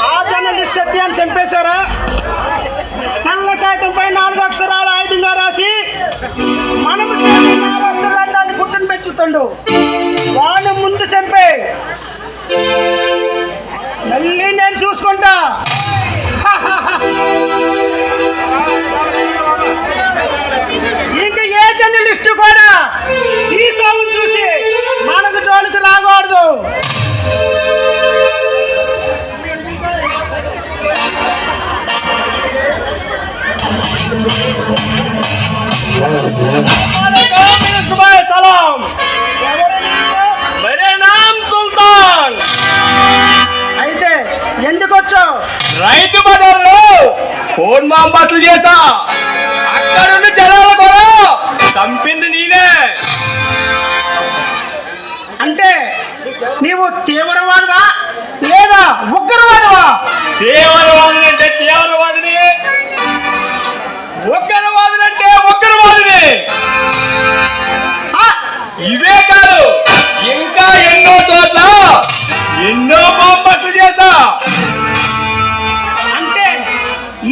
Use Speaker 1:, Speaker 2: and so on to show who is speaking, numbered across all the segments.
Speaker 1: ఆ జర్నలిస్ట్ సత్యాన్ని చంపేశారా? తెల్ల కాగితంపై 4 అక్షరాలు ఆయుధంగా రాసి మనము చేసిన గుర్తుని పెట్టుతుండు. వాడిని ముందు చంపే, మళ్ళీ నేను చూసుకుంటా. ఇంకా ఏ జర్నలిస్టు కూడా ఈ సౌండ్ చూసి మనకు జోలికి రాకూడదు. సలాం. మేరే నామ్ సుల్తాన్. అయితే ఎందుకు వచ్చావు?
Speaker 2: రైతు బజార్లో ఫోన్ మాంబాసులు చేసా. అక్కడున్న జనాల కూడా చంపింది నేనే.
Speaker 1: అంటే నీవు తీవ్రవాదివా లేదా ఉగ్రవాదివా?
Speaker 2: తీవ్రవాదిని అంటే తీవ్రవాదిని, ఉగ్రవాదిని అంటే ఉగ్రవాదిని. ఇవే కాదు, ఇంకా ఎన్నో చోట్ల ఎన్నో మాంబాసులు చేసా.
Speaker 1: అంటే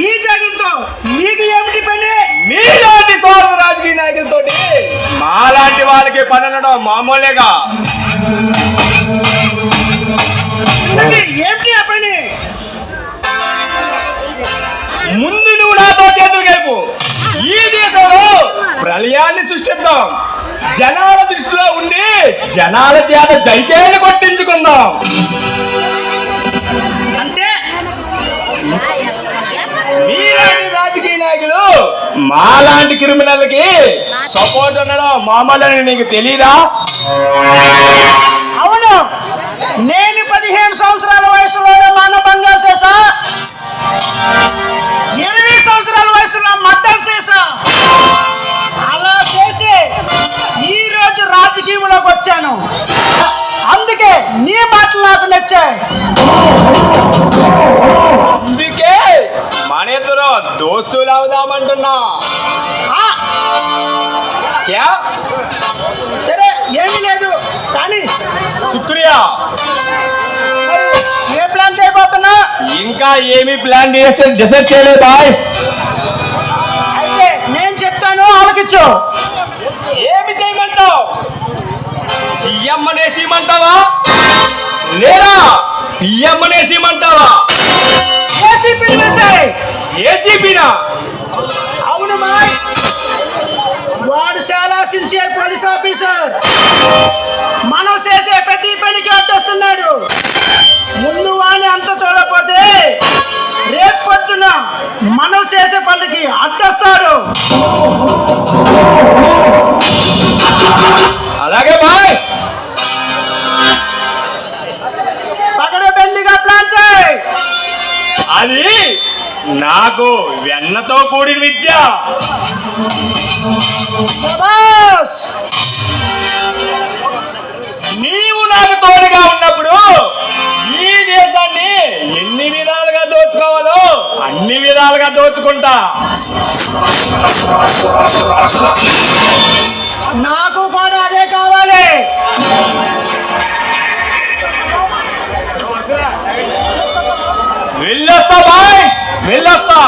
Speaker 1: ఈ జగంతో నీకు ఏమిటి పని?
Speaker 2: మీలాంటి స్వార్థ రాజకీయ నాయకులతోటి మాలాంటి వాళ్ళకి పని అనడం మామూలేగా.
Speaker 1: ఏమిటి ఆ పని?
Speaker 2: ముందు నువ్వు నాతో చేతులు కలిపు. ఈ దేశంలో ప్రళయాన్ని సృష్టిద్దాం. జనాల దృష్టిలో ఉండి జనాల చేత జైచేని కొట్టించుకుందాం.
Speaker 1: అంటే
Speaker 2: మీలాంటి రాజకీయ నాయకులు మాలాంటి క్రిమినల్కి సపోర్ట్ ఉండడం మామూలని నీకు తెలీదా?
Speaker 1: అవును, నేను 15 సంవత్సరాల వయసులోనే మానభంగాలు చేశా, 20 సంవత్సరాల వయసులో మద్దతు చేశా. అలా చేసి ఈ రోజు రాజకీయంలోకి వచ్చాను. అందుకే నీ మాటలు నాకు నచ్చాయి.
Speaker 2: అందుకే మన ఇద్దరు దోస్తులు అవుదామంటున్నా.
Speaker 1: సరే, ఏమీ లేదు కానీ
Speaker 2: శుక్రియా.
Speaker 1: ఏ ప్లాన్ చేయబోతున్నా?
Speaker 2: ఇంకా ఏమి ప్లాన్ చేసి డిసైడ్ చేయలేదు బాయ్.
Speaker 1: అయితే నేను చెప్తాను, ఆలకించు.
Speaker 2: ఏమి చేయమంటావు? సీఎం అనేసిమంటావా లేదా పిఎం అనేసిమంటావా?
Speaker 1: ఏసీపీని వేసేయ్.
Speaker 2: ఏసీపీనా?
Speaker 1: అవును మాయ్, వాడు చాలా సిన్సియర్ పోలీస్ ఆఫీసర్. మనం చేసే ప్రతి పనికి అడ్డొస్తున్నాడు. ముందు వాడిని అంత చూడకపోతే రేపు పొద్దున మనం చేసే పనికి అడ్డొస్తాడు.
Speaker 2: అలాగే బాయ్.
Speaker 1: పకడబందీగా ప్లాన్ చేయి.
Speaker 2: అది నాకు వెన్నతో కూడిన విద్య.
Speaker 1: శభాష్.
Speaker 2: నీవు నాకు తోడుగా ఉన్నప్పుడు ఈ దేశాన్ని ఎన్ని విధాలుగా దోచుకోవాలో అన్ని విధాలుగా దోచుకుంటా.
Speaker 1: నాకు కూడా అదే కావాలి.
Speaker 2: వెళ్ళొస్తా బాయ్, వెళ్ళొస్తా.